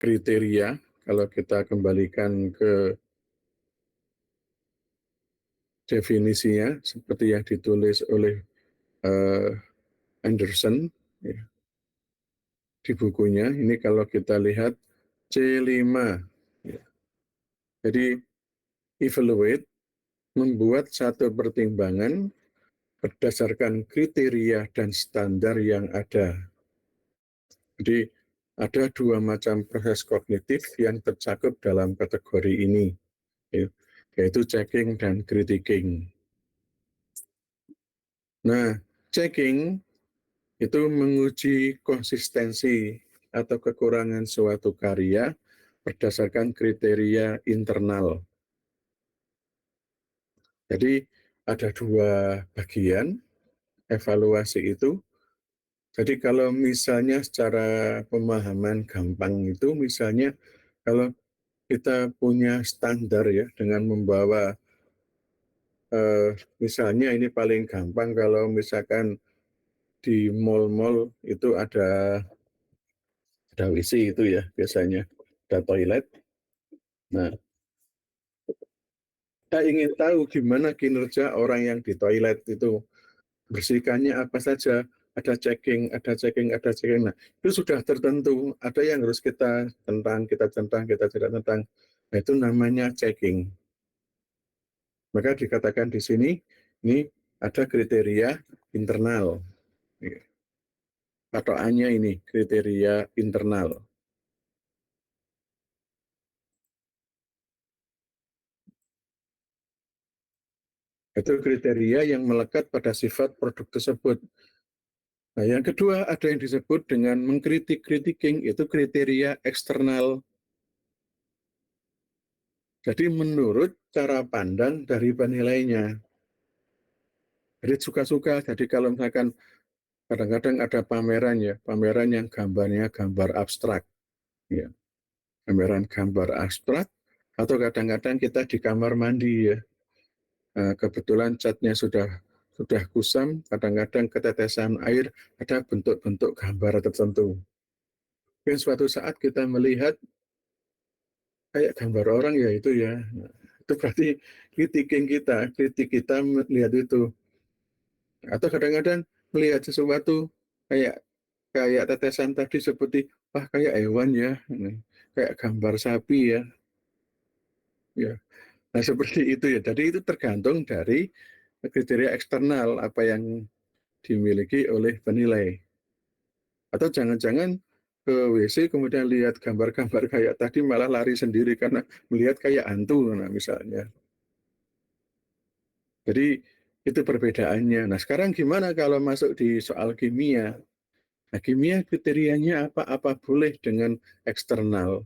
kriteria, kalau kita kembalikan ke definisinya seperti yang ditulis oleh Anderson ya, di bukunya. Ini kalau kita lihat C5 ya. Jadi evaluate, membuat satu pertimbangan berdasarkan kriteria dan standar yang ada. Jadi ada dua macam proses kognitif yang tercakup dalam kategori ini, yaitu checking dan critiquing. Nah, checking itu menguji konsistensi atau kekurangan suatu karya berdasarkan kriteria internal. Jadi ada dua bagian evaluasi itu. Jadi kalau misalnya secara pemahaman gampang itu, misalnya kalau kita punya standar ya dengan membawa misalnya ini paling gampang kalau misalkan di mall-mall itu ada WC itu ya biasanya, ada toilet. Nah, kita ingin tahu gimana kinerja orang yang di toilet itu, bersihkannya apa saja, ada checking, ada checking, ada checking. Nah, itu sudah tertentu, ada yang harus kita tentang, kita tidak tentang. Nah, itu namanya checking. Maka dikatakan di sini, ini ada kriteria internal. Patokannya ini, kriteria internal. Itu kriteria yang melekat pada sifat produk tersebut. Nah, yang kedua ada yang disebut dengan mengkritik-critiquing, itu kriteria eksternal. Jadi menurut cara pandang dari penilainya. Jadi suka-suka, jadi kalau misalkan kadang-kadang ada pameran ya, pameran yang gambarnya gambar abstrak. Ya, gambaran gambar abstrak, atau kadang-kadang kita di kamar mandi ya, kebetulan catnya sudah kusam, kadang-kadang ketetesan air, ada bentuk-bentuk gambar tertentu. Dan suatu saat kita melihat kayak gambar orang ya itu ya, nah, itu berarti kritik kita melihat itu. Atau kadang-kadang melihat sesuatu kayak kayak tetesan tadi seperti wah kayak hewan ya, kayak gambar sapi ya, ya. Nah seperti itu ya. Jadi itu tergantung dari kriteria eksternal apa yang dimiliki oleh penilai. Atau jangan-jangan ke WC kemudian lihat gambar-gambar kayak tadi malah lari sendiri karena melihat kayak hantu, nah misalnya. Jadi itu perbedaannya. Nah sekarang gimana kalau masuk di soal kimia? Nah kimia kriterianya apa boleh dengan eksternal.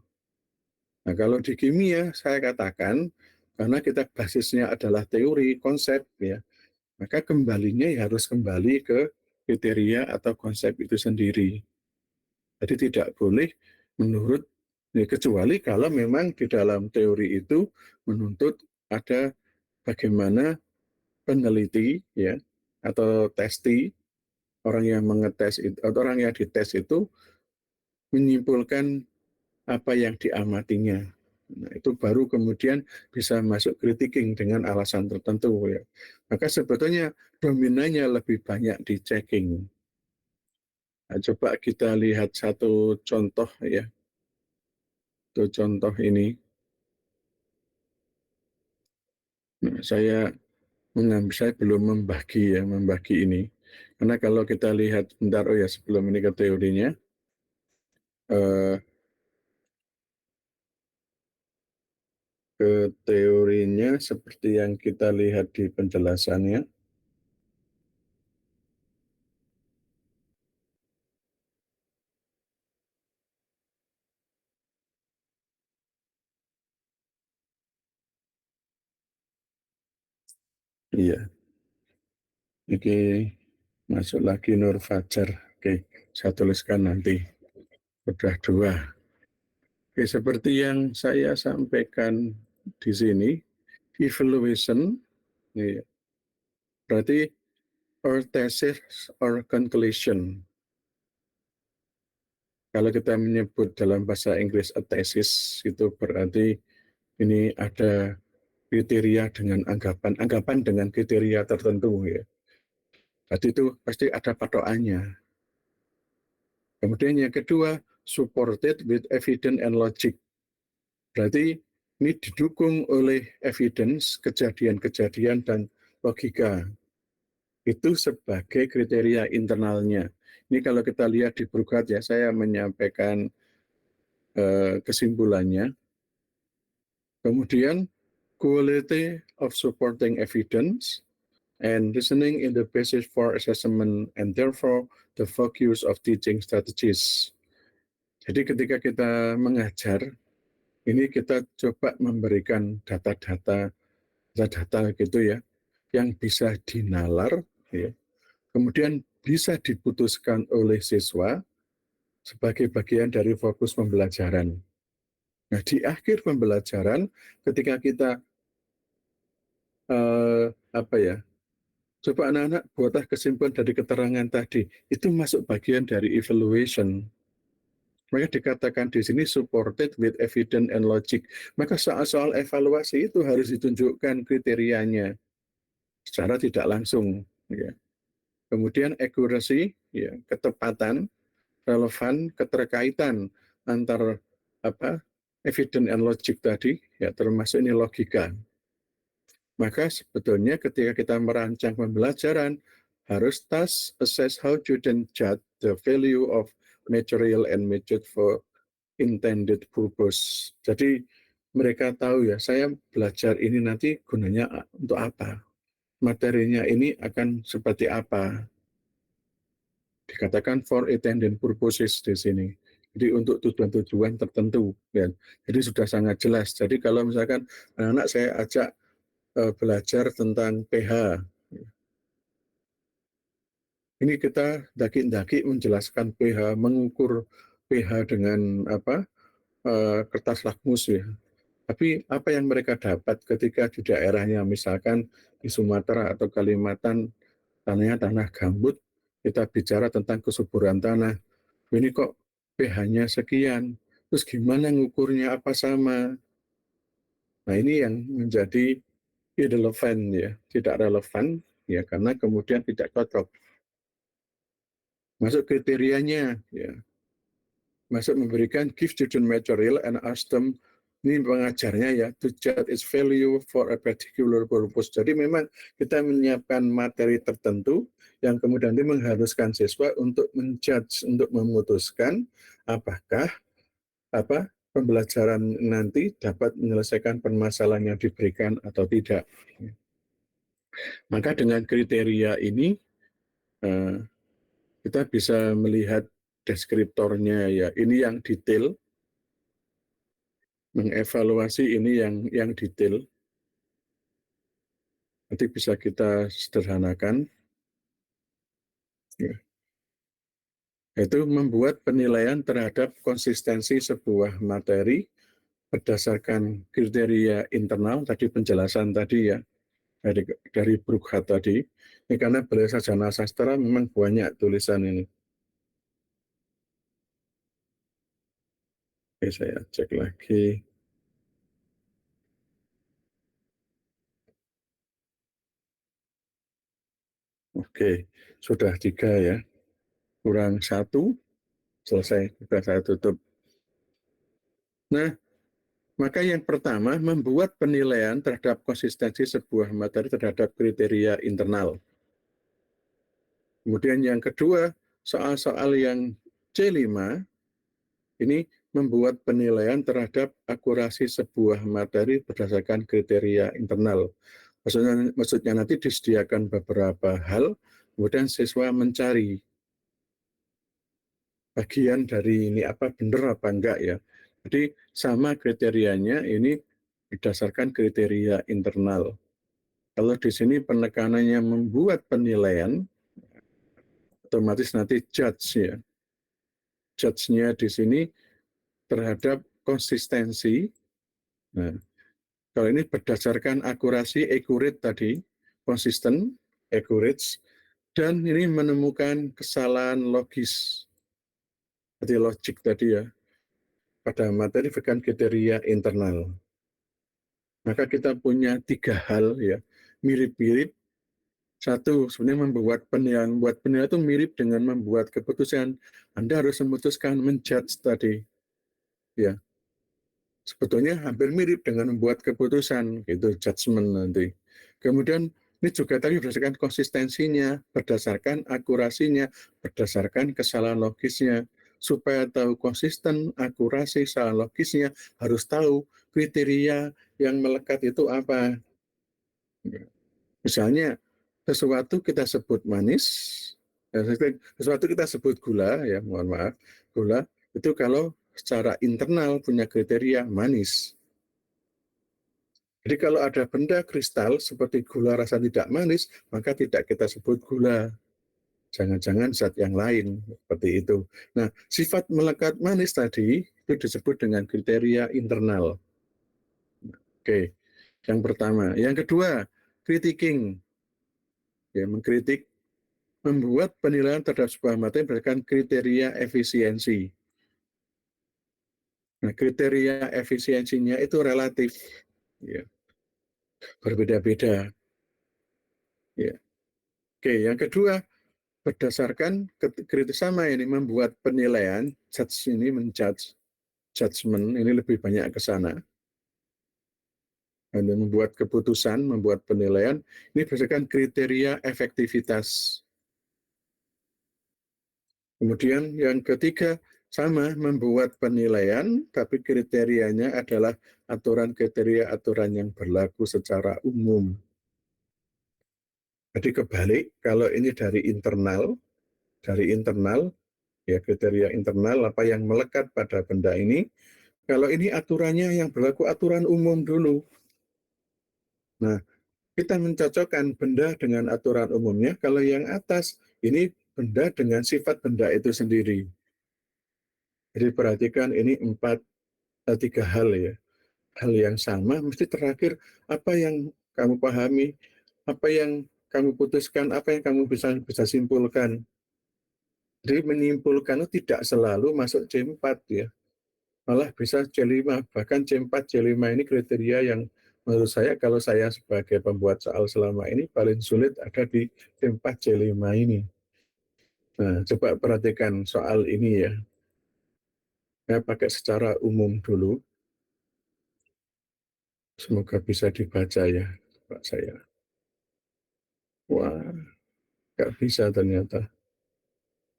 Nah kalau di kimia saya katakan karena kita basisnya adalah teori konsep ya, maka kembalinya ya harus kembali ke kriteria atau konsep itu sendiri. Jadi tidak boleh menurut ya, kecuali kalau memang di dalam teori itu menuntut ada bagaimana peneliti ya atau testi, orang yang mengetes itu atau orang yang dites itu menyimpulkan apa yang diamatinya. Nah, itu baru kemudian bisa masuk critiquing dengan alasan tertentu ya. Maka sebetulnya dominannya lebih banyak di checking. Nah, coba kita lihat satu contoh ya. Itu contoh ini. Nah, saya belum membagi ini. Karena kalau kita lihat bentar oh ya sebelum ini ke teorinya, ke teorinya seperti yang kita lihat di penjelasannya. Iya, ini masuk lagi Nur Fajar. Oke, saya tuliskan nanti. Sudah dua. Oke, seperti yang saya sampaikan di sini, evaluation, iya, berarti or thesis or conclusion. Kalau kita menyebut dalam bahasa Inggris a thesis, itu berarti ini ada kriteria dengan anggapan dengan kriteria tertentu ya. Jadi itu pasti ada patokannya. Kemudian yang kedua, supported with evidence and logic. Berarti ini didukung oleh evidence, kejadian-kejadian, dan logika. Itu sebagai kriteria internalnya. Ini kalau kita lihat di Brughat ya, saya menyampaikan kesimpulannya. Kemudian, quality of supporting evidence and reasoning in the basis for assessment and therefore the focus of teaching strategies. Jadi ketika kita mengajar, ini kita coba memberikan data-data gitu ya, yang bisa dinalar, ya, kemudian bisa diputuskan oleh siswa sebagai bagian dari fokus pembelajaran. Nah, di akhir pembelajaran, ketika kita apa ya, coba anak-anak buatlah kesimpulan dari keterangan tadi, itu masuk bagian dari evaluation. Maka dikatakan di sini supported with evidence and logic. Maka soal-soal evaluasi itu harus ditunjukkan kriterianya secara tidak langsung. Ya. Kemudian accuracy, ya, ketepatan, relevan, keterkaitan antar evidence and logic tadi, ya, termasuk ini logika. Maka sebetulnya ketika kita merancang pembelajaran, harus thus assess how students judge the value of material and method for intended purpose. Jadi mereka tahu ya, saya belajar ini nanti gunanya untuk apa, materinya ini akan seperti apa. Dikatakan for intended purposes di sini. Jadi untuk tujuan-tujuan tertentu. Ya. Jadi sudah sangat jelas. Jadi kalau misalkan anak-anak saya ajak belajar tentang pH, ini kita daki-daki menjelaskan pH, mengukur pH dengan kertas lakmus ya. Tapi apa yang mereka dapat ketika di daerahnya, misalkan di Sumatera atau Kalimantan, tanahnya tanah gambut, kita bicara tentang kesuburan tanah. Ini kok pH-nya sekian, terus gimana ngukurnya, apa sama? Nah ini yang menjadi irrelevant ya, tidak relevan ya, karena kemudian tidak cocok. Masuk kriterianya ya, masuk memberikan give student material and ask them, ini pengajarnya ya, to judge its value for a particular purpose. Jadi memang kita menyiapkan materi tertentu yang kemudian mengharuskan siswa untuk menjudge, untuk memutuskan apakah pembelajaran nanti dapat menyelesaikan permasalahan yang diberikan atau tidak. Maka dengan kriteria ini kita bisa melihat deskriptornya ya, ini yang detail, mengevaluasi ini yang detail. Nanti bisa kita sederhanakan. Ya. Yaitu membuat penilaian terhadap konsistensi sebuah materi berdasarkan kriteria internal, tadi penjelasan tadi ya, dari Brughat tadi. Ini karena beliau sarjana sastra memang banyak tulisan ini. Oke, saya cek lagi. Oke, sudah 3 ya. Kurang 1, selesai. Sudah saya tutup. Nah, maka yang pertama, membuat penilaian terhadap konsistensi sebuah materi terhadap kriteria internal. Kemudian yang kedua, soal-soal yang C5, ini membuat penilaian terhadap akurasi sebuah materi berdasarkan kriteria internal. Maksudnya nanti disediakan beberapa hal, kemudian siswa mencari bagian dari ini apa benar apa enggak ya. Jadi sama kriterianya ini berdasarkan kriteria internal. Kalau di sini penekanannya membuat penilaian, otomatis nanti judge ya. Judge-nya di sini terhadap konsistensi. Nah, kalau ini berdasarkan akurasi, accurate tadi, konsisten, accurate, dan ini menemukan kesalahan logis. Jadi logik tadi ya, pada materi bukan kriteria internal. Maka kita punya 3 hal ya, mirip-mirip. Satu, sebenarnya membuat penilaian itu mirip dengan membuat keputusan. Anda harus memutuskan, menjudge tadi. Ya, sebetulnya hampir mirip dengan membuat keputusan, gitu, judgment nanti. Kemudian ini juga tadi berdasarkan konsistensinya, berdasarkan akurasinya, berdasarkan kesalahan logisnya. Supaya tahu konsisten, akurasi, kesalahan logisnya, harus tahu kriteria yang melekat itu apa. Misalnya, sesuatu kita sebut manis, sesuatu kita sebut gula, ya mohon maaf, gula, itu kalau secara internal punya kriteria manis. Jadi kalau ada benda kristal seperti gula rasa tidak manis, maka tidak kita sebut gula. Jangan-jangan zat yang lain, seperti itu. Nah, sifat melekat manis tadi, itu disebut dengan kriteria internal. Oke, yang pertama. Yang kedua, critiquing. Ya, mengkritik, membuat penilaian terhadap sebuah materi berdasarkan kriteria efisiensi. Nah, kriteria efisiensinya itu relatif, ya, berbeda-beda. Ya. Oke, yang kedua, berdasarkan kritis sama ini membuat penilaian, judge ini menjudge, judgment ini lebih banyak ke sana. Dan membuat keputusan, membuat penilaian, ini berdasarkan kriteria efektivitas. Kemudian yang ketiga, sama membuat penilaian, tapi kriterianya adalah aturan kriteria aturan yang berlaku secara umum. Jadi kebalik, kalau ini dari internal, ya kriteria internal apa yang melekat pada benda ini, kalau ini aturannya yang berlaku aturan umum dulu. Nah, kita mencocokkan benda dengan aturan umumnya, kalau yang atas ini benda dengan sifat benda itu sendiri. Jadi perhatikan ini tiga hal ya. Hal yang sama, mesti terakhir apa yang kamu pahami, apa yang kamu putuskan, apa yang kamu bisa simpulkan. Jadi menyimpulkan itu tidak selalu masuk C4 ya, malah bisa C5, bahkan C4, C5 ini kriteria yang menurut saya kalau saya sebagai pembuat soal selama ini paling sulit ada di C4, C5 ini. Nah, coba perhatikan soal ini ya. Saya pakai secara umum dulu, semoga bisa dibaca ya, Pak saya. Wah, nggak bisa ternyata.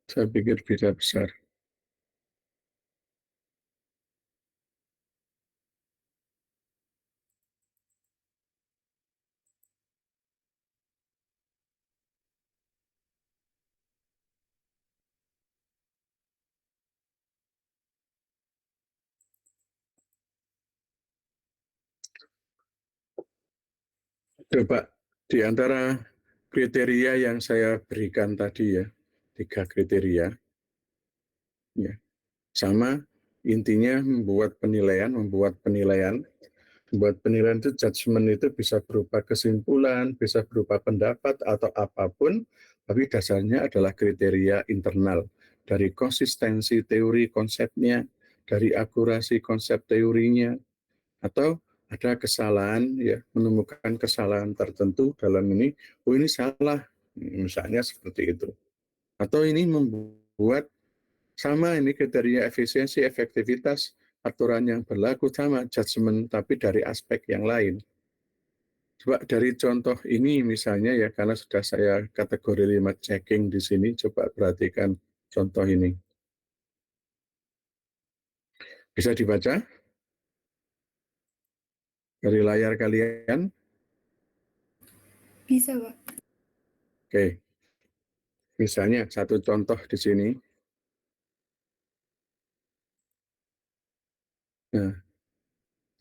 Saya pikir bisa besar. Coba di antara kriteria yang saya berikan tadi ya, 3 kriteria, ya, sama intinya membuat penilaian itu judgement itu bisa berupa kesimpulan, bisa berupa pendapat atau apapun, tapi dasarnya adalah kriteria internal dari konsistensi teori konsepnya, dari akurasi konsep teorinya, atau ada kesalahan ya, menemukan kesalahan tertentu dalam ini, oh ini salah, misalnya seperti itu. Atau ini membuat sama ini kriteria efisiensi, efektivitas, aturan yang berlaku sama, judgement tapi dari aspek yang lain. Coba dari contoh ini misalnya ya, karena sudah saya kategori 5 checking di sini, coba perhatikan contoh ini. Bisa dibaca dari layar kalian? Bisa, Pak. Oke, misalnya satu contoh di sini. Nah,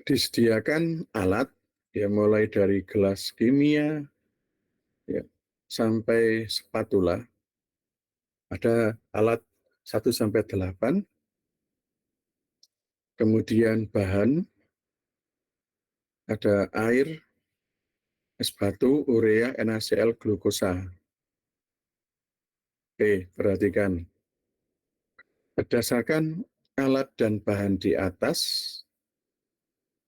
disediakan alat ya mulai dari gelas kimia ya sampai spatula. Ada alat 1 sampai 8, kemudian bahan ada air, es batu, urea, NaCl, glukosa. Oke, perhatikan. berdasarkan alat dan bahan di atas,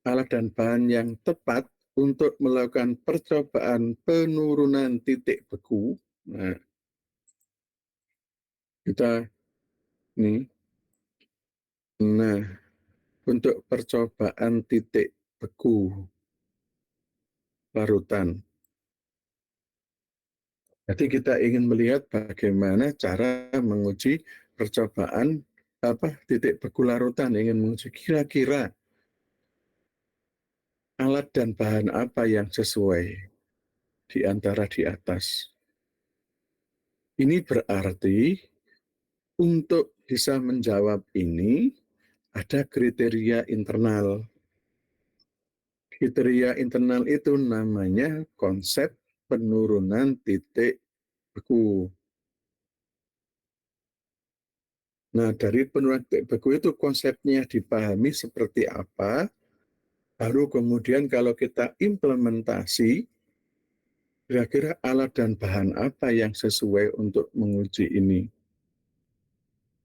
alat dan bahan yang tepat untuk melakukan percobaan penurunan titik beku. Nah, kita nih, nah, untuk percobaan titik beku larutan. Jadi kita ingin melihat bagaimana cara menguji percobaan titik beku larutan, ingin menguji kira-kira alat dan bahan apa yang sesuai di antara di atas. Ini berarti untuk bisa menjawab ini ada kriteria internal. Kriteria internal itu namanya konsep penurunan titik beku. Nah, dari penurunan titik beku itu konsepnya dipahami seperti apa, baru kemudian kalau kita implementasi, kira-kira alat dan bahan apa yang sesuai untuk menguji ini.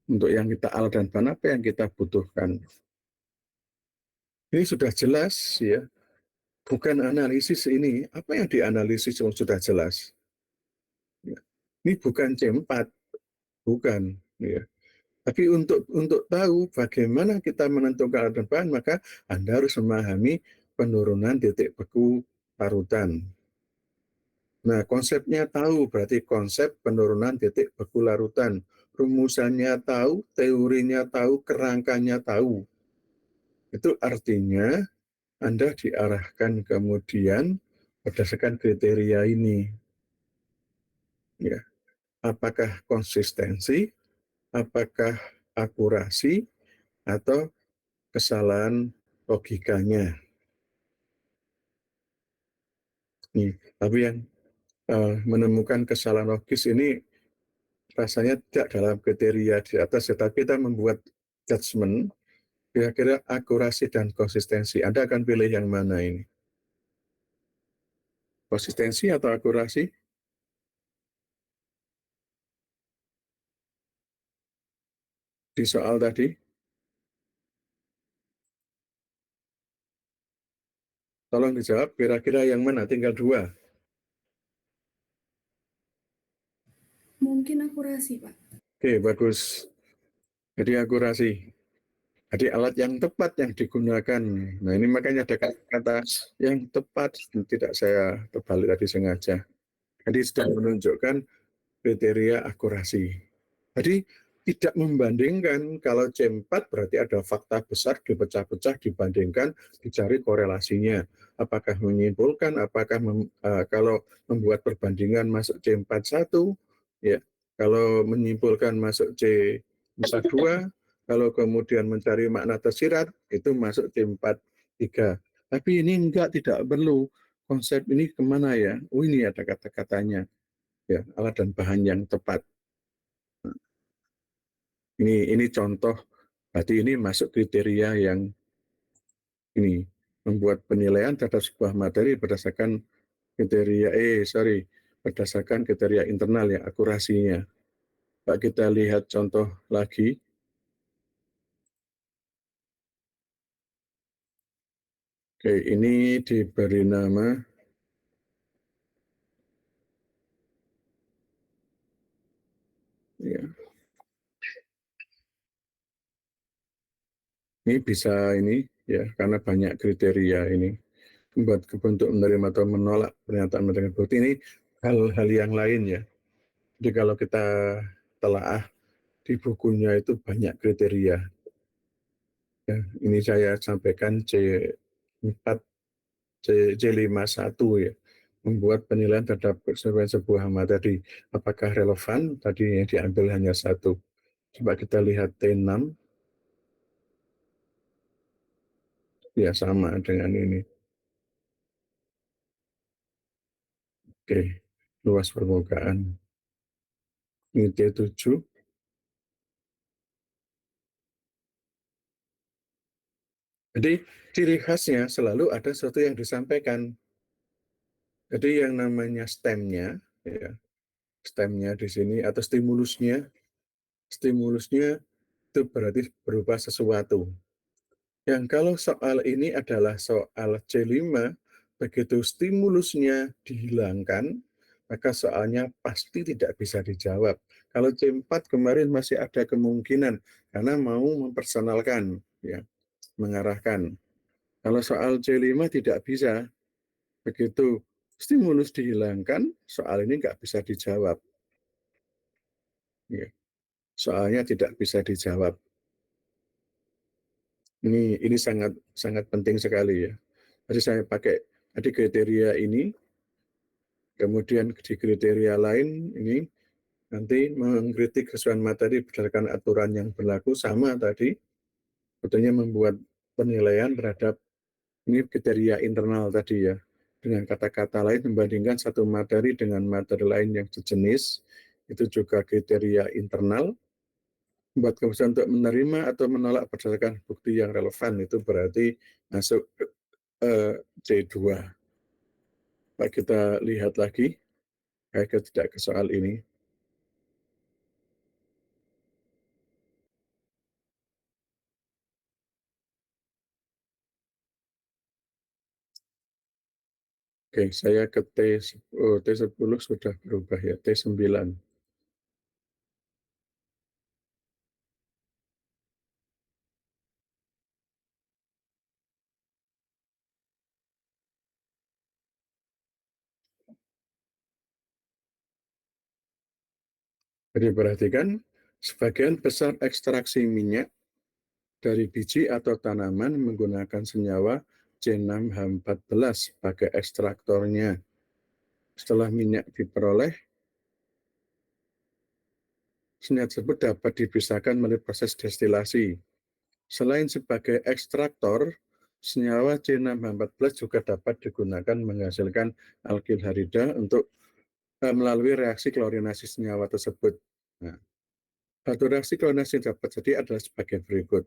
Untuk yang kita alat dan bahan apa yang kita butuhkan. Ini sudah jelas ya, bukan analisis ini. Apa yang dianalisis sudah jelas. Ya. Ini bukan C4, bukan. Ya. Tapi untuk tahu bagaimana kita menentukan alat dan bahan, maka Anda harus memahami penurunan titik beku larutan. Nah, konsepnya tahu, berarti konsep penurunan titik beku larutan. Rumusannya tahu, teorinya tahu, kerangkanya tahu. Itu artinya Anda diarahkan kemudian berdasarkan kriteria ini. Ya, apakah konsistensi, apakah akurasi, atau kesalahan logikanya. Nih, tapi yang menemukan kesalahan logis ini rasanya tidak dalam kriteria di atas, tetapi kita membuat judgement, kira-kira akurasi dan konsistensi. Anda akan pilih yang mana ini? Konsistensi atau akurasi? Di soal tadi, tolong dijawab kira-kira yang mana? Tinggal dua. Mungkin akurasi, Pak. Oke, bagus. Jadi akurasi. Jadi alat yang tepat yang digunakan. Nah, ini makanya ada kata-kata yang tepat, tidak saya terbalik tadi sengaja. Jadi sudah menunjukkan kriteria akurasi. Jadi tidak membandingkan, kalau C4 berarti ada fakta besar dipecah-pecah, dibandingkan, dicari korelasinya. Apakah menyimpulkan, apakah kalau membuat perbandingan masuk C41, ya, kalau menyimpulkan masuk C42, kalau kemudian mencari makna tersirat, itu masuk C43. Tapi ini enggak, tidak perlu. Konsep ini kemana ya? Oh, ini ada kata-katanya. Ya, alat dan bahan yang tepat. Ini contoh, berarti ini masuk kriteria yang ini membuat penilaian terhadap sebuah materi berdasarkan berdasarkan kriteria internal ya, akurasinya. Pak, kita lihat contoh lagi. Oke, ini diberi nama ya. Ini bisa ini ya, karena banyak kriteria ini membuat bentuk menerima atau menolak pernyataan menerima bukti ini hal-hal yang lain ya. Jadi kalau kita telaah di bukunya itu banyak kriteria. Ya, ini saya sampaikan C4, C51 ya, membuat penilaian terhadap sebuah materi. Apakah relevan? Tadi yang diambil hanya satu. Coba kita lihat T6, ya sama dengan ini. Oke, luas permukaan. Ini T7. Jadi ciri khasnya selalu ada sesuatu yang disampaikan. Jadi yang namanya stemnya, ya, stemnya di sini atau stimulusnya itu berarti berupa sesuatu. Yang kalau soal ini adalah soal C5, begitu stimulusnya dihilangkan, maka soalnya pasti tidak bisa dijawab. Kalau C4 kemarin masih ada kemungkinan karena mau mempersonalkan, ya, mengarahkan. Kalau soal C5 tidak bisa, begitu stimulus dihilangkan, soal ini nggak bisa dijawab. Ya. Soalnya tidak bisa dijawab. Ini sangat sangat penting sekali ya. Jadi saya pakai tadi kriteria ini, kemudian di kriteria lain ini nanti mengkritik sesuai materi berdasarkan aturan yang berlaku sama tadi, sebetulnya membuat penilaian terhadap ini kriteria internal tadi ya. Dengan kata-kata lain membandingkan satu materi dengan materi lain yang sejenis, itu juga kriteria internal. Membuat keputusan untuk menerima atau menolak berdasarkan bukti yang relevan itu berarti masuk C2. Pak kita lihat lagi, kayak tidak ke soal ini. Oke, saya ke T10 sudah berubah ya, T9. Jadi perhatikan, sebagian besar ekstraksi minyak dari biji atau tanaman menggunakan senyawa C6H14 sebagai ekstraktornya. Setelah minyak diperoleh, senyawa tersebut dapat dipisahkan melalui proses destilasi. Selain sebagai ekstraktor, senyawa C6H14 juga dapat digunakan menghasilkan alkilharida untuk melalui reaksi klorinasi senyawa tersebut. Nah, satu reaksi klorinasi yang dapat jadi adalah sebagai berikut.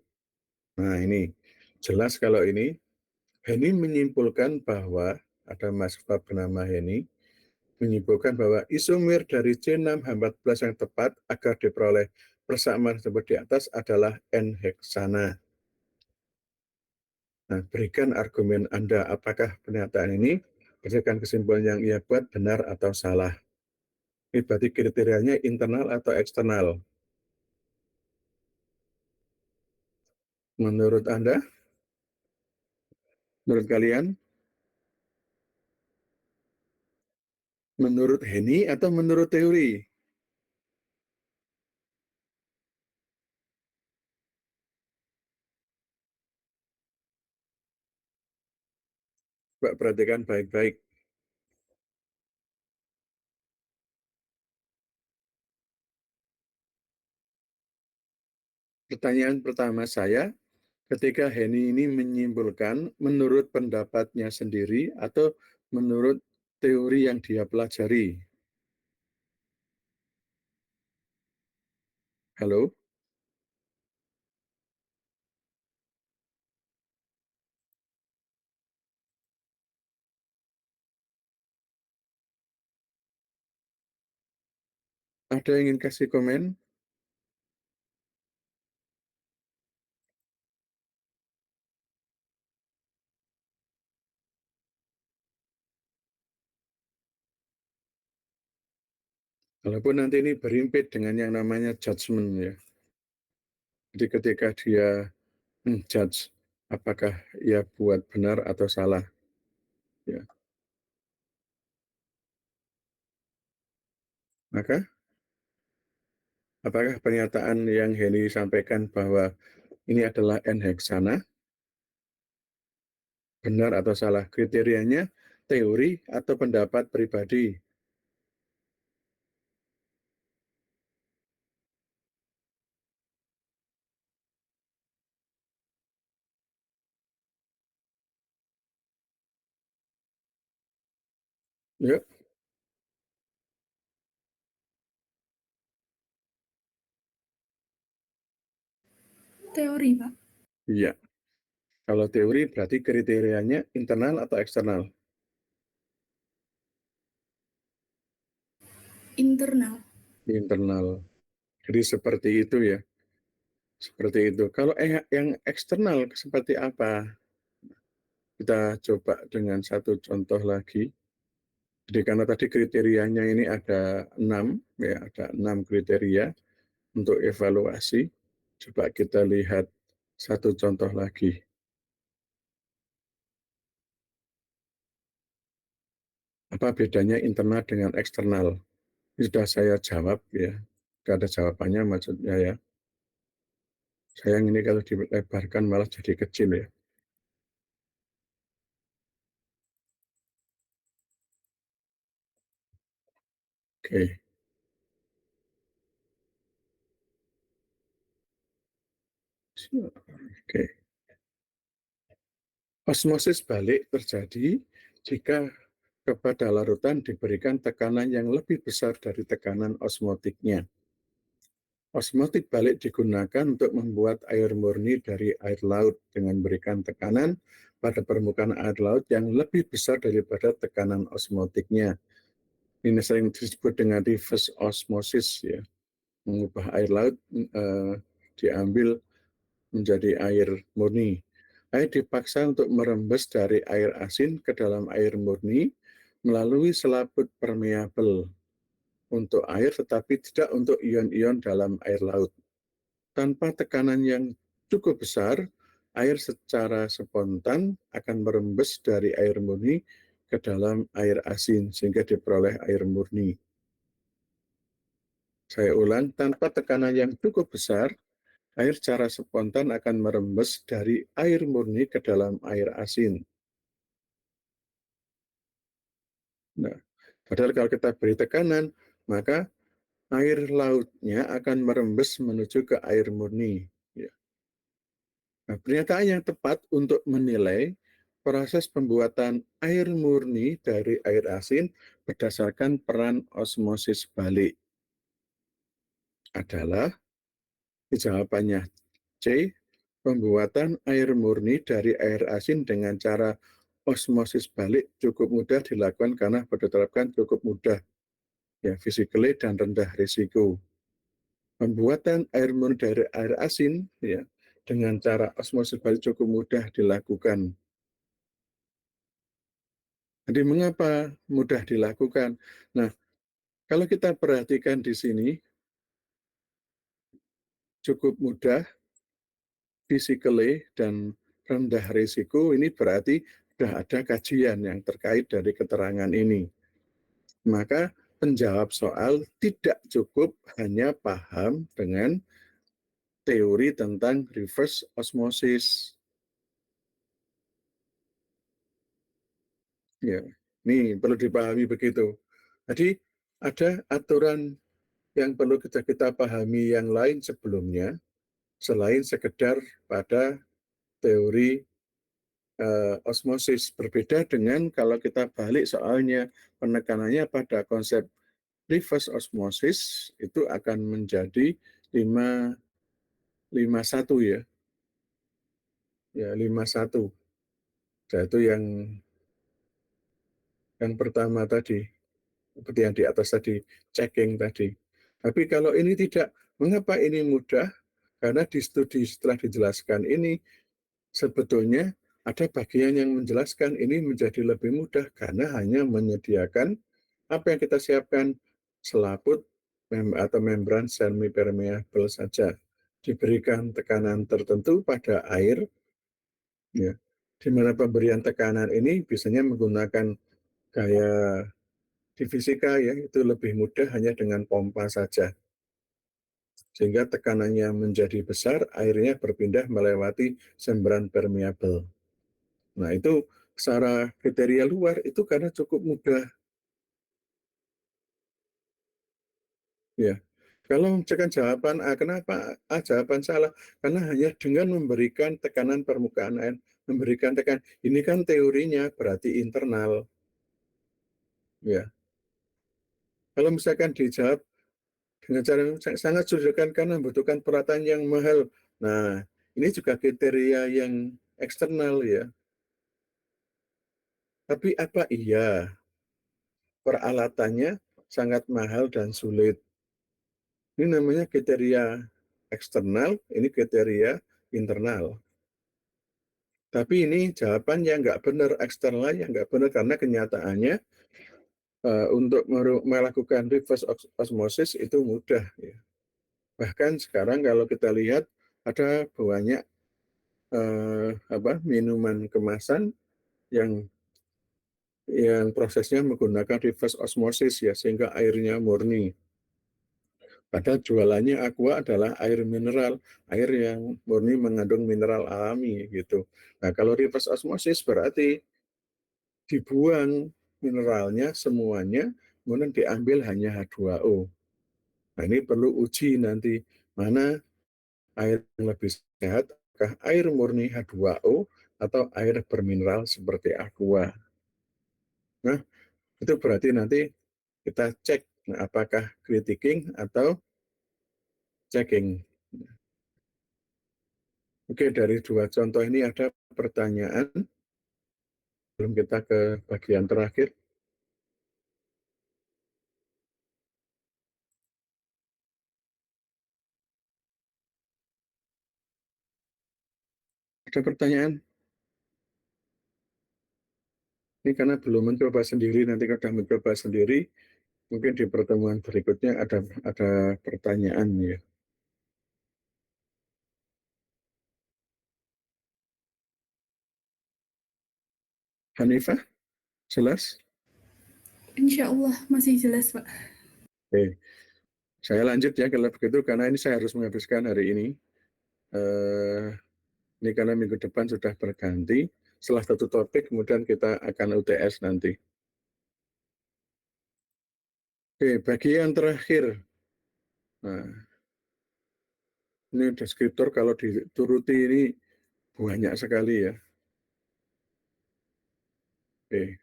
Nah, ini jelas kalau ini Henny menyimpulkan bahwa ada mahasiswa bernama Henny menyimpulkan bahwa isomer dari C6H14 yang tepat agar diperoleh persamaan tersebut di atas adalah N-heksana. Nah, berikan argumen Anda apakah pernyataan ini berdasarkan kesimpulan yang ia buat benar atau salah. Ini berarti kriterianya internal atau eksternal. Menurut Anda, menurut kalian, menurut Henny atau menurut teori? Coba perhatikan baik-baik. Pertanyaan pertama saya, ketika Henny ini menyimpulkan menurut pendapatnya sendiri atau menurut teori yang dia pelajari. Halo? Ada yang ingin kasih komen? Walaupun nanti ini berimpit dengan yang namanya judgement ya. Jadi ketika dia judge apakah ia buat benar atau salah. Ya. Maka apakah pernyataan yang Henny sampaikan bahwa ini adalah N-heksana benar atau salah? Kriterianya teori atau pendapat pribadi? Ya, Teori, Pak. iya. Kalau teori berarti kriterianya internal atau eksternal? Internal. Internal. Jadi seperti itu ya. seperti itu. Kalau yang eksternal seperti apa? Kita coba dengan satu contoh lagi. Jadi karena tadi kriterianya ini ada 6, ya, ada 6 kriteria untuk evaluasi. Coba kita lihat satu contoh lagi. Apa bedanya internal dengan eksternal? Ini sudah saya jawab ya. Tidak ada jawabannya maksudnya ya. Sayang ini kalau dilebarkan malah jadi kecil ya. Oke. Oke. Osmosis balik terjadi jika kepada larutan diberikan tekanan yang lebih besar dari tekanan osmotiknya. Osmotik balik digunakan untuk membuat air murni dari air laut dengan memberikan tekanan pada permukaan air laut yang lebih besar daripada tekanan osmotiknya. Ini sering disebut dengan reverse osmosis ya, mengubah air laut diambil menjadi air murni. Air dipaksa untuk merembes dari air asin ke dalam air murni melalui selaput permeabel untuk air tetapi tidak untuk ion-ion dalam air laut. Tanpa tekanan yang cukup besar, air secara spontan akan merembes dari air murni ke dalam air asin sehingga diperoleh air murni. Saya ulang, tanpa tekanan yang cukup besar, air secara spontan akan merembes dari air murni ke dalam air asin. Nah, padahal kalau kita beri tekanan, maka air lautnya akan merembes menuju ke air murni. Ya. Nah, pernyataan yang tepat untuk menilai proses pembuatan air murni dari air asin berdasarkan peran osmosis balik adalah jawabannya C. Pembuatan air murni dari air asin dengan cara osmosis balik cukup mudah dilakukan karena berdasarkan cukup mudah, ya, physically dan rendah risiko. Pembuatan air murni dari air asin, ya, dengan cara osmosis balik cukup mudah dilakukan. Jadi mengapa mudah dilakukan? Nah, kalau kita perhatikan di sini, cukup mudah, physically, dan rendah risiko, ini berarti sudah ada kajian yang terkait dari keterangan ini. Maka penjawab soal tidak cukup hanya paham dengan teori tentang reverse osmosis. Ya, ini perlu dipahami begitu. Jadi ada aturan yang perlu kita pahami yang lain sebelumnya, selain sekedar pada teori osmosis. Berbeda dengan kalau kita balik soalnya, penekanannya pada konsep reverse osmosis itu akan menjadi 551 ya. Ya, 51. Yaitu yang pertama tadi, seperti yang di atas tadi, checking tadi. Tapi kalau ini tidak, mengapa ini mudah? Karena di studi setelah dijelaskan ini, sebetulnya ada bagian yang menjelaskan ini menjadi lebih mudah karena hanya menyediakan apa yang kita siapkan, selaput atau membran semi-permeable saja. Diberikan tekanan tertentu pada air, ya, di mana pemberian tekanan ini biasanya menggunakan gaya di fisika ya, itu lebih mudah hanya dengan pompa saja. Sehingga tekanannya menjadi besar, airnya berpindah melewati membran permeabel. Nah, itu secara kriteria luar itu karena cukup mudah. Ya. Kalau misalkan jawaban A, kenapa A jawaban salah? Karena hanya dengan memberikan tekanan permukaan air, memberikan tekanan. Ini kan teorinya berarti internal. Ya. Kalau misalkan dijawab dengan cara sangat sulit karena membutuhkan peralatan yang mahal. Nah, ini juga kriteria yang eksternal ya. Tapi apa iya peralatannya sangat mahal dan sulit? Ini namanya kriteria eksternal, ini kriteria internal. Tapi ini jawaban yang nggak benar, eksternal yang nggak benar, karena kenyataannya untuk melakukan reverse osmosis itu mudah. Ya. Bahkan sekarang kalau kita lihat ada banyak minuman kemasan yang prosesnya menggunakan reverse osmosis ya, sehingga airnya murni. Padahal jualannya Aqua adalah air mineral, air yang murni mengandung mineral alami gitu. Nah, kalau reverse osmosis berarti dibuang mineralnya semuanya, kemudian diambil hanya H2O. Nah, ini perlu uji nanti mana air yang lebih sehat, apakah air murni H2O atau air bermineral seperti Aqua. Nah, itu berarti nanti kita cek apakah critiquing atau checking. Oke, dari dua contoh ini ada pertanyaan. Belum kita ke bagian terakhir. Ada pertanyaan? Ini karena belum mencoba sendiri, nanti kalau sudah mencoba sendiri, mungkin di pertemuan berikutnya ada pertanyaan ya. Hanifah, jelas? Insya Allah masih jelas, Pak. Oke, saya lanjut ya kalau begitu, karena ini saya harus menghabiskan hari ini. Ini karena minggu depan sudah berganti. Setelah satu topik, kemudian kita akan UTS nanti. Oke, bagian terakhir. Nah, ini deskriptor kalau dituruti ini banyak sekali ya. Oke,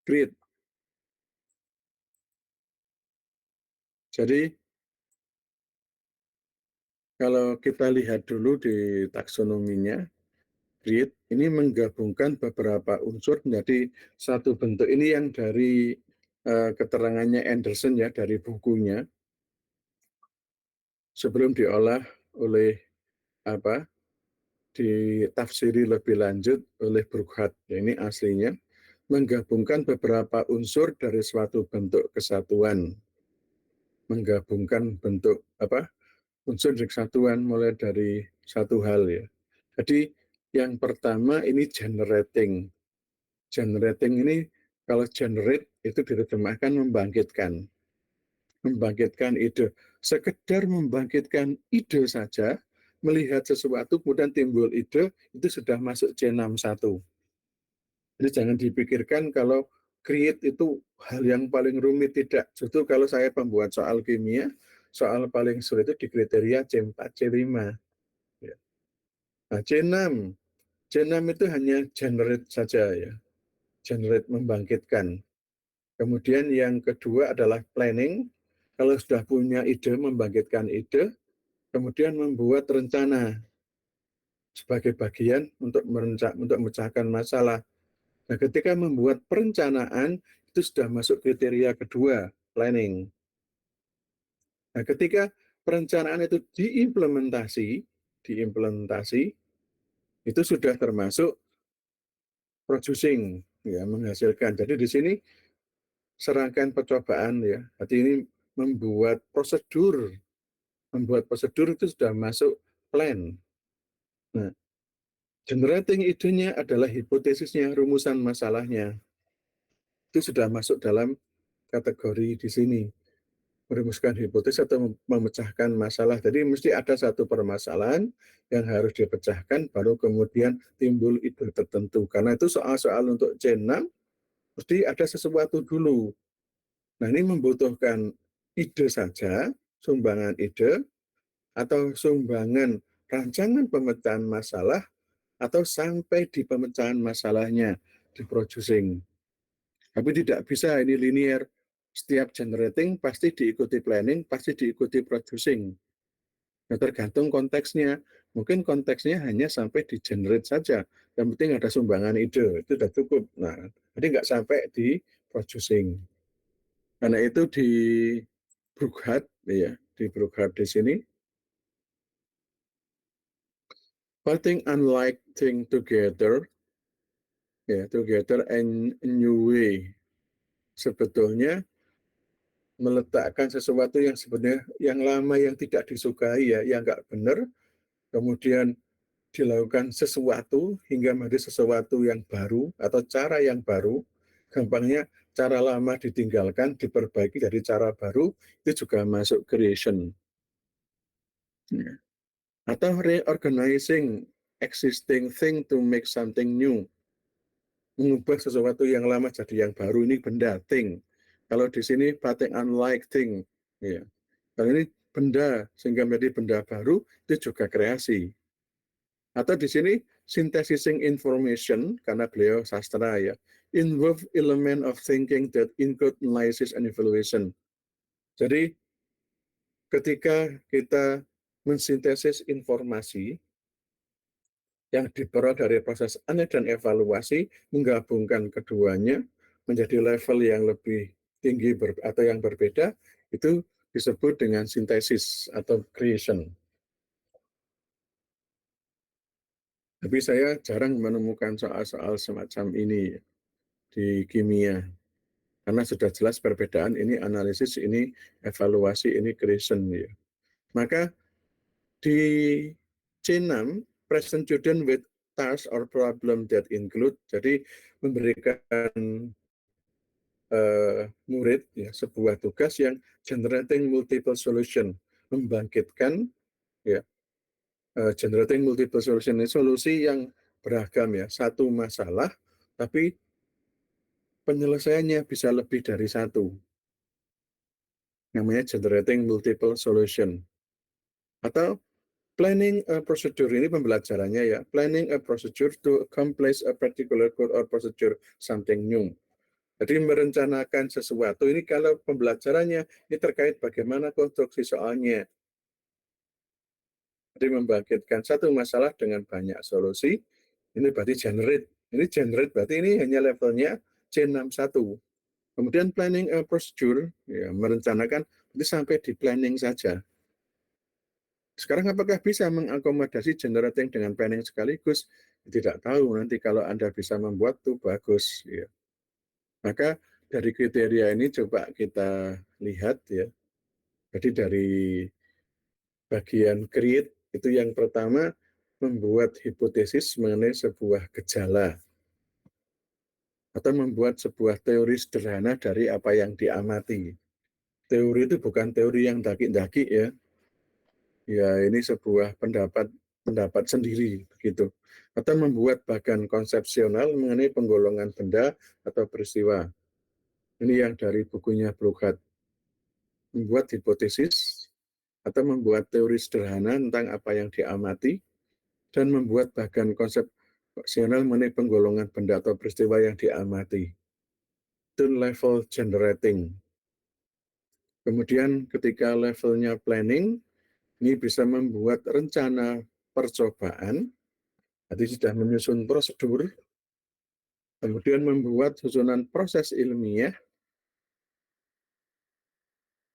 grid. Jadi kalau kita lihat dulu di taksonominya, grid ini menggabungkan beberapa unsur menjadi satu bentuk. Ini yang dari keterangannya Anderson ya, dari bukunya. Sebelum diolah oleh apa ditafsiri lebih lanjut oleh Burkhardt. Ini aslinya menggabungkan beberapa unsur dari suatu bentuk kesatuan, menggabungkan bentuk unsur dari kesatuan mulai dari satu hal ya. Jadi yang pertama ini generating. Generating ini kalau generate itu diterjemahkan membangkitkan. Membangkitkan ide. Sekedar membangkitkan ide saja, melihat sesuatu kemudian timbul ide, itu sudah masuk C61. Jadi jangan dipikirkan kalau create itu hal yang paling rumit, tidak. Justru kalau saya pembuat soal kimia, soal paling sulit itu di kriteria C4, C5. Ya. Nah, C6. C6 itu hanya generate saja ya. Generate membangkitkan. Kemudian yang kedua adalah planning. Kalau sudah punya ide, membangkitkan ide, kemudian membuat rencana sebagai bagian untuk memecahkan masalah. Nah, ketika membuat perencanaan, itu sudah masuk kriteria kedua, planning. Nah, ketika perencanaan itu diimplementasi, itu sudah termasuk producing, ya, menghasilkan. Jadi di sini serangkaian percobaan ya. Jadi ini membuat prosedur itu sudah masuk plan. Nah, generating idenya adalah hipotesisnya, rumusan masalahnya. Itu sudah masuk dalam kategori di sini. Merumuskan hipotesis atau memecahkan masalah. Jadi mesti ada satu permasalahan yang harus dipecahkan, baru kemudian timbul ide tertentu. Karena itu soal-soal untuk C6, mesti ada sesuatu dulu. Nah, ini membutuhkan ide saja, sumbangan ide, atau sumbangan rancangan pemecahan masalah, atau sampai di pemecahan masalahnya, di producing. Tapi tidak bisa ini linear. Setiap generating pasti diikuti planning, pasti diikuti producing. Nah, tergantung konteksnya. Mungkin konteksnya hanya sampai di generate saja. Yang penting ada sumbangan ide, itu sudah cukup. Nah, jadi nggak sampai di producing. Karena itu di Brughat, ya, di Brughat di sini, putting unlike thing together, ya, together in a new way. Sebetulnya meletakkan sesuatu yang sebenarnya yang lama yang tidak disukai, ya, yang nggak benar, kemudian dilakukan sesuatu hingga menjadi sesuatu yang baru atau cara yang baru. Gampangnya cara lama ditinggalkan, diperbaiki dari cara baru, itu juga masuk creation. Ya. Atau reorganizing existing thing to make something new. Mengubah sesuatu yang lama jadi yang baru, ini benda, thing. Kalau di sini putting unlike thing. Ya. Kalau ini benda sehingga menjadi benda baru, itu juga kreasi. Atau di sini synthesizing information, karena beliau sastra, ya, involve element of thinking that include analysis and evaluation. Jadi ketika kita mensintesis informasi yang diperoleh dari proses analisis dan evaluasi, menggabungkan keduanya menjadi level yang lebih tinggi atau yang berbeda, itu disebut dengan sintesis atau creation. Tapi saya jarang menemukan soal-soal semacam ini di kimia. Karena sudah jelas perbedaan, ini analisis, ini evaluasi, ini creation. Ya. Maka di C6, present student with task or problem that include, jadi memberikan murid, ya, sebuah tugas yang generating multiple solution, membangkitkan, ya, generating multiple solution, ini solusi yang beragam, ya, satu masalah, tapi penyelesaiannya bisa lebih dari satu, namanya generating multiple solution. Atau planning a procedure, ini pembelajarannya, ya, planning a procedure to accomplish a particular goal or procedure something new. Jadi merencanakan sesuatu, ini kalau pembelajarannya ini terkait bagaimana konstruksi soalnya. Jadi membangkitkan satu masalah dengan banyak solusi, ini berarti generate. Ini generate berarti ini hanya levelnya C61. Kemudian planning a procedure, ya, merencanakan, itu sampai di planning saja. Sekarang apakah bisa mengakomodasi generating dengan planning sekaligus? Tidak tahu, nanti kalau Anda bisa membuat itu bagus. Ya. Maka dari kriteria ini coba kita lihat, ya. Jadi dari bagian create itu yang pertama membuat hipotesis mengenai sebuah gejala atau membuat sebuah teori sederhana dari apa yang diamati. Teori itu bukan teori yang daki-daki, ya. Ya, ini sebuah pendapat pendapat sendiri begitu. Atau membuat bagan konsepsional mengenai penggolongan benda atau peristiwa. Ini yang dari bukunya Brughat. Membuat hipotesis atau membuat teori sederhana tentang apa yang diamati dan membuat bagan konsepsional mengenai penggolongan benda atau peristiwa yang diamati. Itu level generating. Kemudian ketika levelnya planning, ini bisa membuat rencana percobaan. Jadi sudah menyusun prosedur, kemudian membuat susunan proses ilmiah,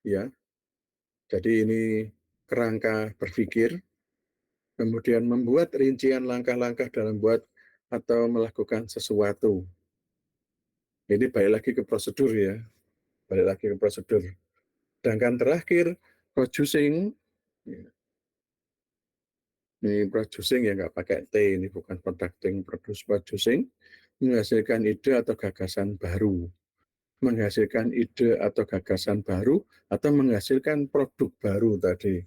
ya. Jadi ini kerangka berpikir, kemudian membuat rincian langkah-langkah dalam buat atau melakukan sesuatu. Ini balik lagi ke prosedur, ya, balik lagi ke prosedur. Sedangkan terakhir producing, ya. Ini producing, ya, nggak pakai T, ini bukan producing, producing, menghasilkan ide atau gagasan baru. Menghasilkan ide atau gagasan baru atau menghasilkan produk baru tadi.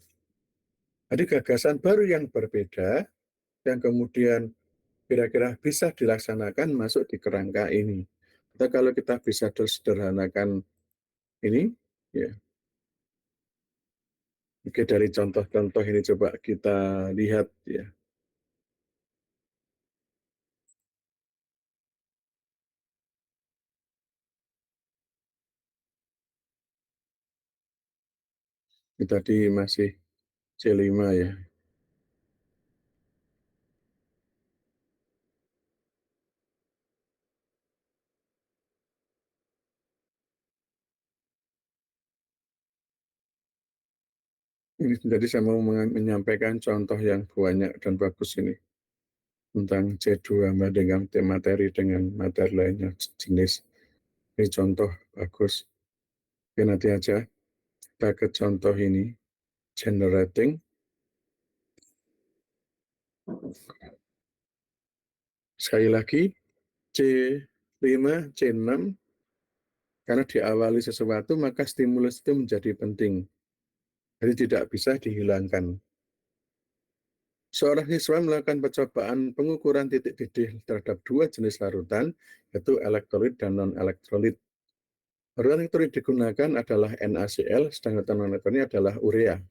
Jadi gagasan baru yang berbeda yang kemudian kira-kira bisa dilaksanakan masuk di kerangka ini. Atau kalau kita bisa sederhanakan ini, ya. Oke, dari contoh-contoh ini coba kita lihat, ya. Ini tadi masih C5, ya. Ini jadi saya mau menyampaikan contoh yang banyak dan bagus ini tentang C2 bandingkan materi dengan materi lainnya jenis. Ini contoh bagus. Oke, nanti aja kita ke contoh ini, generating. Sekali lagi, C5, C6, karena diawali sesuatu, maka stimulus itu menjadi penting. Jadi tidak bisa dihilangkan. Seorang siswa melakukan percobaan pengukuran titik didih terhadap dua jenis larutan, yaitu elektrolit dan non-elektrolit. Larutan elektrolit digunakan adalah NaCl, sedangkan non-elektrolit adalah urea.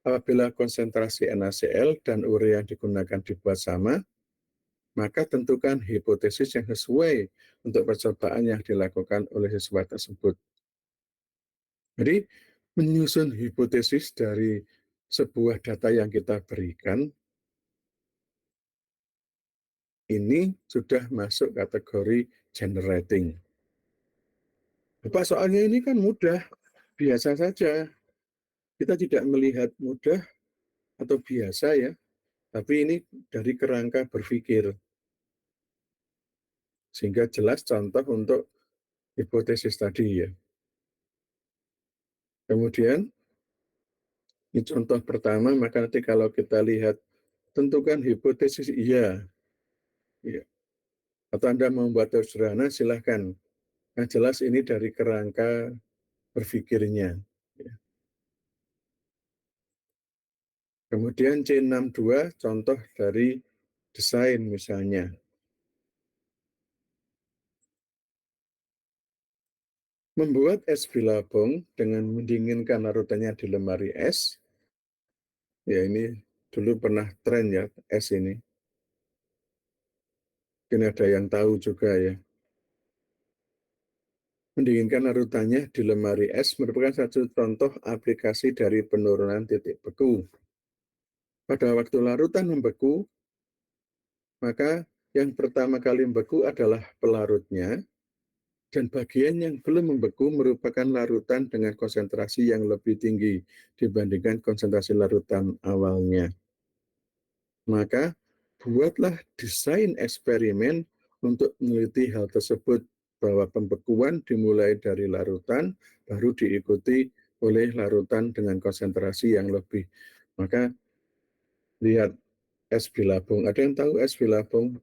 Apabila konsentrasi NaCl dan urea yang digunakan dibuat sama, maka tentukan hipotesis yang sesuai untuk percobaan yang dilakukan oleh siswa tersebut. Jadi, menyusun hipotesis dari sebuah data yang kita berikan, ini sudah masuk kategori generating. Bapak, soalnya ini kan mudah, biasa saja. Kita tidak melihat mudah atau biasa ya, tapi ini dari kerangka berpikir. Sehingga jelas contoh untuk hipotesis tadi ya. Kemudian, ini contoh pertama, maka nanti kalau kita lihat, tentukan hipotesis iya. Ya. Atau Anda membuat sederhana, silahkan. Yang jelas ini dari kerangka berpikirnya. Ya. Kemudian C62, contoh dari desain misalnya. Membuat es bilabong dengan mendinginkan larutannya di lemari es. Ya ini dulu pernah tren ya, es ini. Mungkin ada yang tahu juga ya. Mendinginkan larutannya di lemari es merupakan satu contoh aplikasi dari penurunan titik beku. Pada waktu larutan membeku, maka yang pertama kali membeku adalah pelarutnya, dan bagian yang belum membeku merupakan larutan dengan konsentrasi yang lebih tinggi dibandingkan konsentrasi larutan awalnya. Maka buatlah desain eksperimen untuk meneliti hal tersebut, bahwa pembekuan dimulai dari larutan, baru diikuti oleh larutan dengan konsentrasi yang lebih. Maka lihat es bilabong. Ada yang tahu es bilabong?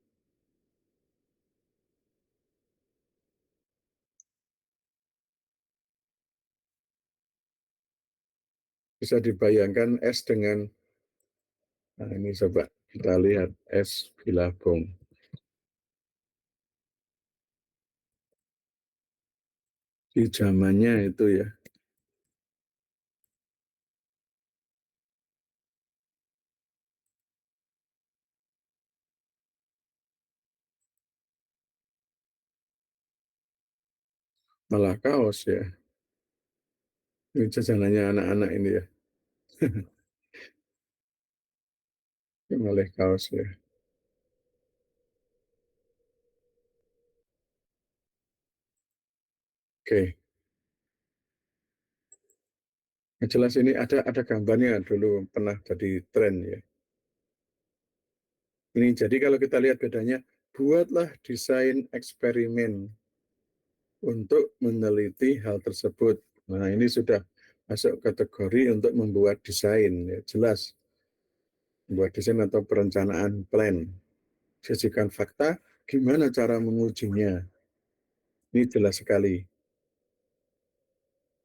Bisa dibayangkan es dengan, nah ini coba kita lihat es bilabong. Di zamannya itu ya, malah kaos ya. Ini jajanannya anak-anak ini ya, malah kaos ya. Oke, yang jelas ini ada gambarnya dulu pernah jadi tren ya. Ini jadi kalau kita lihat bedanya, buatlah desain eksperimen untuk meneliti hal tersebut. Nah ini sudah masuk kategori untuk membuat desain ya, jelas. Membuat desain atau perencanaan plan. Sajikan fakta, gimana cara mengujinya. Ini jelas sekali.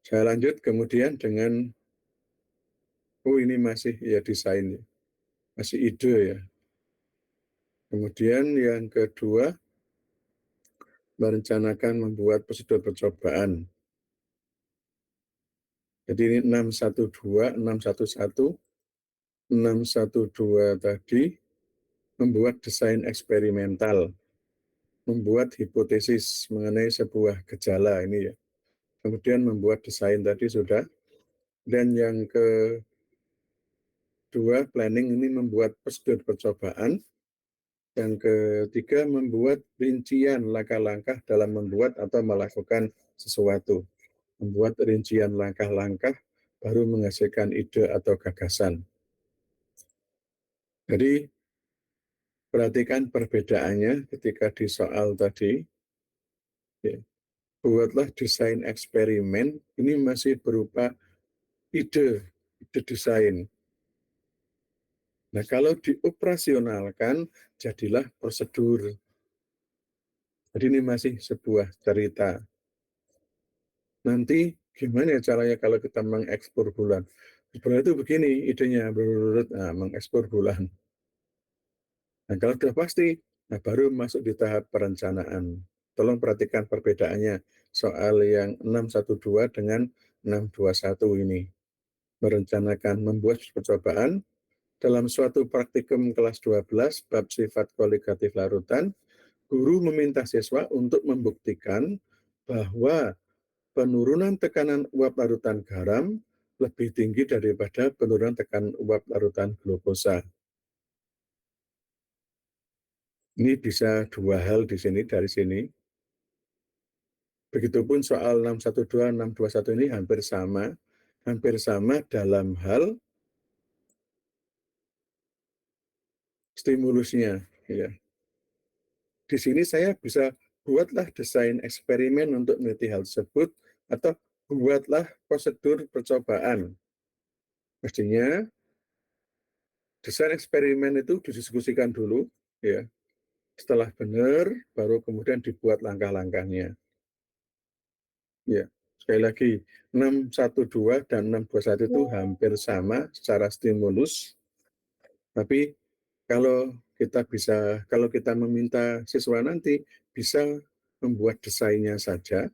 Saya lanjut kemudian dengan, oh ini masih ya desain, masih ide ya. Kemudian yang kedua, merencanakan membuat prosedur percobaan. Jadi ini 612, 611, 612 tadi membuat desain eksperimental, membuat hipotesis mengenai sebuah gejala ini ya. Kemudian membuat desain tadi sudah. Dan yang kedua, planning ini membuat prosedur percobaan. Yang ketiga, membuat rincian langkah-langkah dalam membuat atau melakukan sesuatu. Membuat rincian langkah-langkah baru menghasilkan ide atau gagasan. Jadi perhatikan perbedaannya ketika di soal tadi, ya, buatlah desain eksperimen, ini masih berupa ide desain. Nah, kalau dioperasionalkan, jadilah prosedur. Jadi ini masih sebuah cerita. Nanti gimana caranya kalau kita mengekspor bulan? Sebenarnya itu begini idenya, mengekspor bulan. Nah, kalau sudah pasti, nah baru masuk di tahap perencanaan. Tolong perhatikan perbedaannya soal yang 612 dengan 621 ini. Merencanakan membuat percobaan dalam suatu praktikum kelas 12 bab sifat koligatif larutan, guru meminta siswa untuk membuktikan bahwa penurunan tekanan uap larutan garam lebih tinggi daripada penurunan tekanan uap larutan glukosa. Ini bisa dua hal di sini, dari sini. Begitupun soal 612, 621 ini hampir sama dalam hal stimulusnya. Ya. Di sini saya bisa buatlah desain eksperimen untuk meneliti hal tersebut, atau buatlah prosedur percobaan. Mestinya desain eksperimen itu didiskusikan dulu, ya. Setelah benar, baru kemudian dibuat langkah-langkahnya. Ya, sekali lagi 612 dan 621 itu hampir sama secara stimulus, tapi kalau kita meminta siswa nanti bisa membuat desainnya saja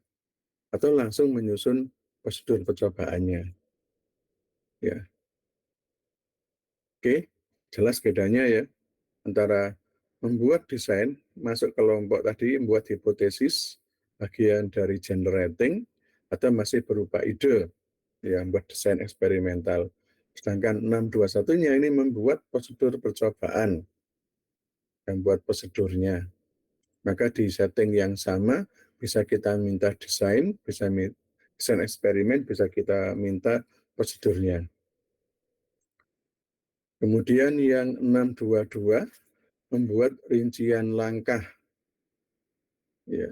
atau langsung menyusun prosedur percobaannya. Ya, oke, jelas bedanya ya antara membuat desain masuk kelompok tadi, membuat hipotesis bagian dari generating, atau masih berupa ide, ya, membuat desain eksperimental. Sedangkan 621-nya ini membuat prosedur percobaan dan buat prosedurnya. Maka di setting yang sama bisa kita minta desain eksperimen, bisa kita minta prosedurnya. Kemudian yang 622 membuat rincian langkah. Ya,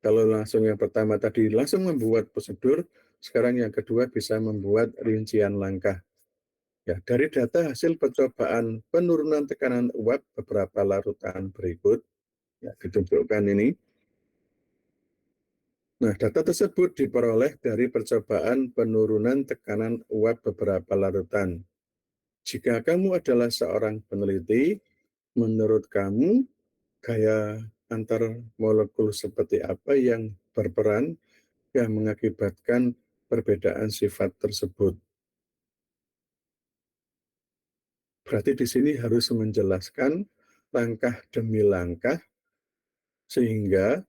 kalau langsung yang pertama tadi langsung membuat prosedur, sekarang yang kedua bisa membuat rincian langkah. Ya, dari data hasil percobaan penurunan tekanan uap beberapa larutan berikut, ya, ditunjukkan ini. Nah, data tersebut diperoleh dari percobaan penurunan tekanan uap beberapa larutan. Jika kamu adalah seorang peneliti, menurut kamu gaya antar molekul seperti apa yang berperan yang mengakibatkan perbedaan sifat tersebut? Berarti di sini harus menjelaskan langkah demi langkah sehingga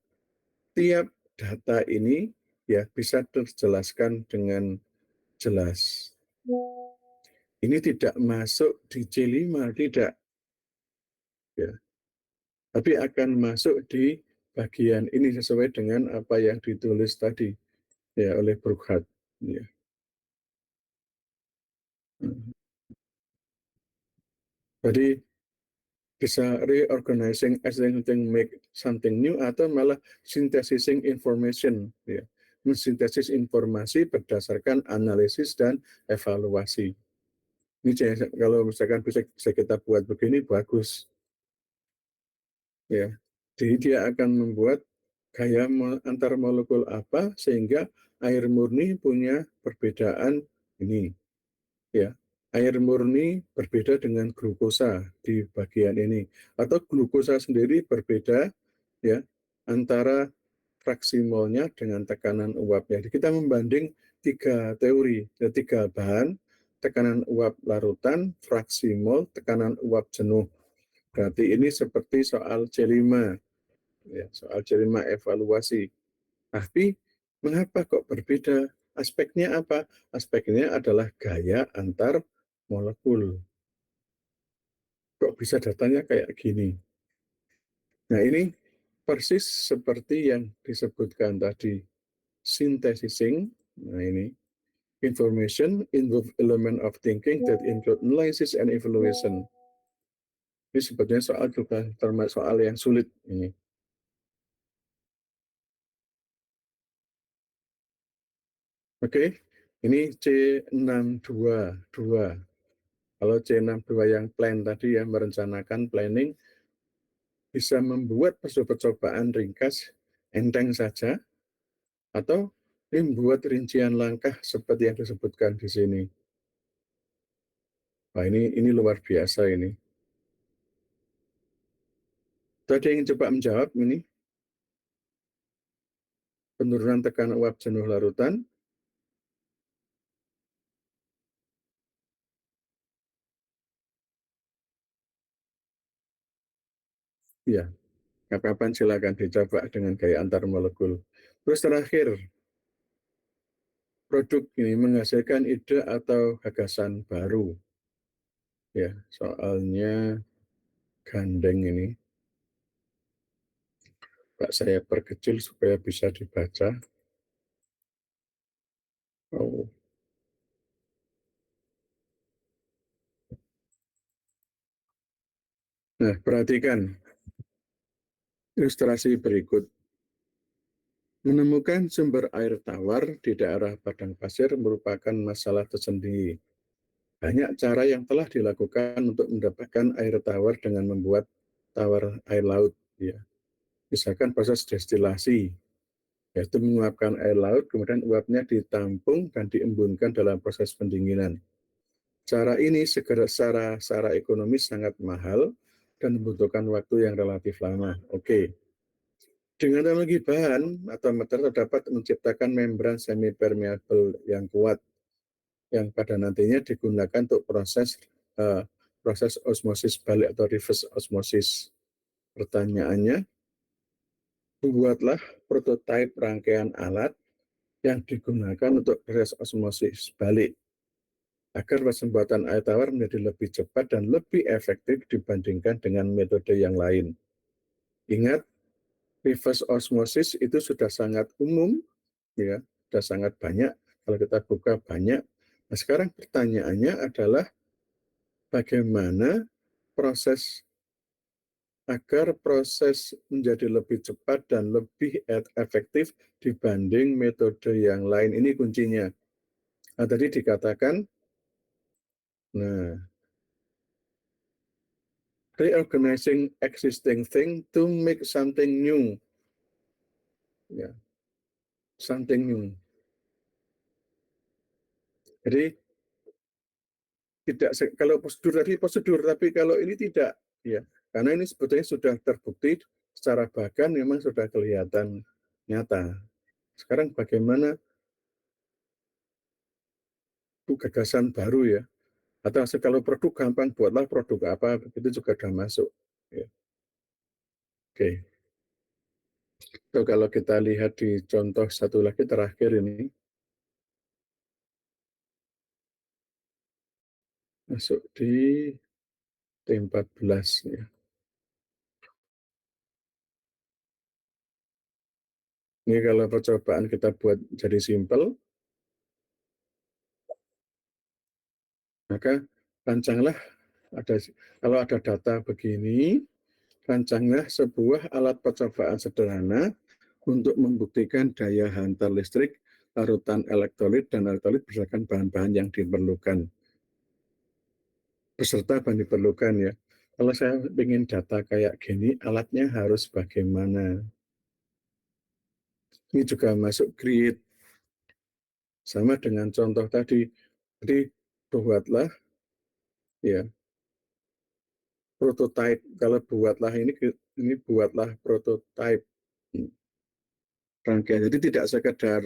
tiap data ini ya bisa terjelaskan dengan jelas. Ini tidak masuk di C5, tidak. Ya. Tapi akan masuk di bagian ini sesuai dengan apa yang ditulis tadi ya oleh Burkhardt. Ya. Jadi bisa reorganizing as something, make something new, atau malah synthesizing information, ya. Mensintesis informasi berdasarkan analisis dan evaluasi. Ini kalau misalkan bisa kita buat begini bagus, ya. Jadi dia akan membuat gaya antar molekul apa sehingga air murni punya perbedaan ini, ya. Air murni berbeda dengan glukosa di bagian ini, atau glukosa sendiri berbeda, ya, antara fraksi molnya dengan tekanan uapnya. Jadi kita membanding tiga teori, tiga bahan, tekanan uap larutan, fraksi mol, tekanan uap jenuh. Berarti ini seperti soal C5, ya, soal C5 evaluasi. Tapi mengapa kok berbeda? Aspeknya apa? Aspeknya adalah gaya antar molekul. Kok bisa datanya kayak gini? Nah, ini persis seperti yang disebutkan tadi, synthesizing. Nah, ini Information involve element of thinking that include analysis and evaluation. Ini sebetulnya soal juga termasuk soal yang sulit ini. Oke, ini C622. Kalau C62 yang plan tadi ya, merencanakan planning, bisa membuat percobaan ringkas, enteng saja, atau membuat rincian langkah seperti yang disebutkan di sini. Wah, ini luar biasa ini. Tadi ingin coba menjawab ini, penurunan tekanan uap jenuh larutan. Ya, kapan silakan dicoba dengan gaya antar molekul. Terus terakhir, produk ini menghasilkan ide atau gagasan baru. Ya, soalnya gandeng ini. Pak, saya perkecil supaya bisa dibaca. Oh. Nah, perhatikan ilustrasi berikut. Menemukan sumber air tawar di daerah padang pasir merupakan masalah tersendiri. Banyak cara yang telah dilakukan untuk mendapatkan air tawar dengan membuat tawar air laut. Ya. Misalkan proses destilasi, yaitu menguapkan air laut, kemudian uapnya ditampung dan diembunkan dalam proses pendinginan. Cara ini secara ekonomis sangat mahal dan membutuhkan waktu yang relatif lama. Oke. Dengan teknologi bahan atau material dapat menciptakan membran semi-permeable yang kuat, yang pada nantinya digunakan untuk proses osmosis balik atau reverse osmosis. Pertanyaannya, buatlah prototipe rangkaian alat yang digunakan untuk proses osmosis balik, agar pembuatan air tawar menjadi lebih cepat dan lebih efektif dibandingkan dengan metode yang lain. Ingat, reverse osmosis itu sudah sangat umum, ya, sudah sangat banyak. Kalau kita buka banyak. Nah, sekarang pertanyaannya adalah bagaimana proses agar proses menjadi lebih cepat dan lebih efektif dibanding metode yang lain. Ini kuncinya. Nah, tadi dikatakan, nah, reorganizing existing thing to make something new. Ya, something new. Jadi tidak kalau prosedur, tapi kalau ini tidak, ya, karena ini sebetulnya sudah terbukti secara bahkan memang sudah kelihatan nyata. Sekarang bagaimana gagasan baru ya, atau kalau produk gampang buatlah produk apa, itu juga sudah masuk. Ya. Oke, so, kalau kita lihat di contoh satu lagi terakhir ini, masuk di T14 ya. Ini kalau percobaan kita buat jadi simpel, maka rancanglah kalau ada data begini, rancanglah sebuah alat percobaan sederhana untuk membuktikan daya hantar listrik larutan elektrolit dan elektrolit berdasarkan bahan-bahan yang diperlukan. Beserta bahan diperlukan ya. Kalau saya ingin data kayak gini, alatnya harus bagaimana? Ini juga masuk grid. Sama dengan contoh tadi. Jadi buatlah ya prototype. Kalau buatlah ini buatlah prototype rangkaian. Jadi tidak sekedar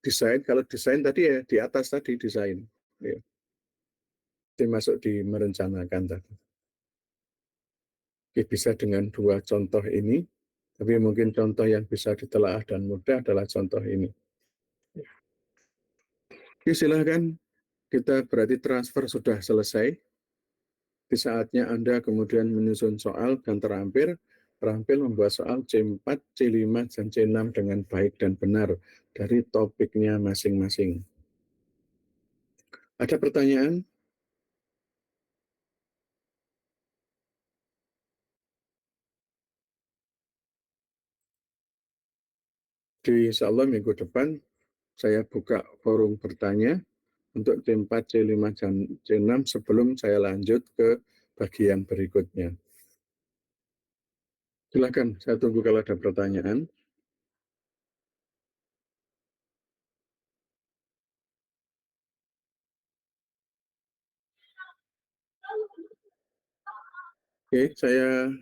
desain. Kalau desain tadi ya di atas tadi desain. Ya. Masuk di merencanakan tadi. Oke, bisa dengan dua contoh ini, tapi mungkin contoh yang bisa ditelaah dan mudah adalah contoh ini. Oke, silahkan. Kita berarti transfer sudah selesai. Di saatnya Anda kemudian menyusun soal dan terampil, terampil membuat soal C4, C5, dan C6 dengan baik dan benar dari topiknya masing-masing. Ada pertanyaan? Insya Allah minggu depan saya buka forum bertanya untuk C4, C5, dan C6 sebelum saya lanjut ke bagian berikutnya. Silakan, saya tunggu kalau ada pertanyaan. Oke, saya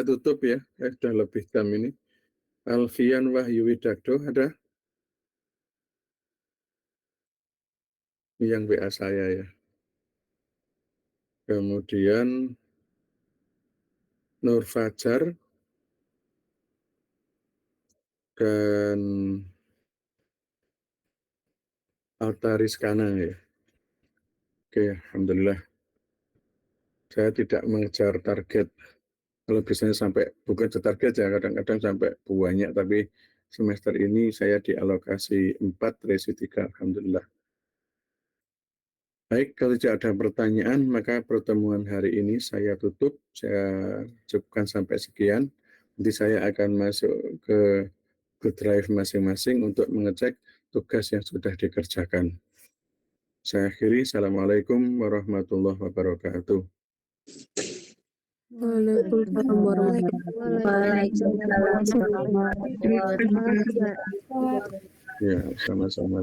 tutup ya. Sudah lebih jam ini. Alfian Wahyu Widakdo ada? Yang WA saya ya. Kemudian Nur Fajar dan Altariskana ya. Oke, Alhamdulillah. Saya tidak mengejar target. Kalau biasanya sampai, bukan target ya, kadang-kadang sampai banyak, tapi semester ini saya dialokasi 4, resi 3, Alhamdulillah. Baik, kalau tidak ada pertanyaan, maka pertemuan hari ini saya tutup. Saya cukupkan sampai sekian. Nanti saya akan masuk ke Good Drive masing-masing untuk mengecek tugas yang sudah dikerjakan. Saya akhiri. Assalamualaikum warahmatullahi wabarakatuh. Waalaikumsalam warahmatullahi wabarakatuh. Ya, sama-sama.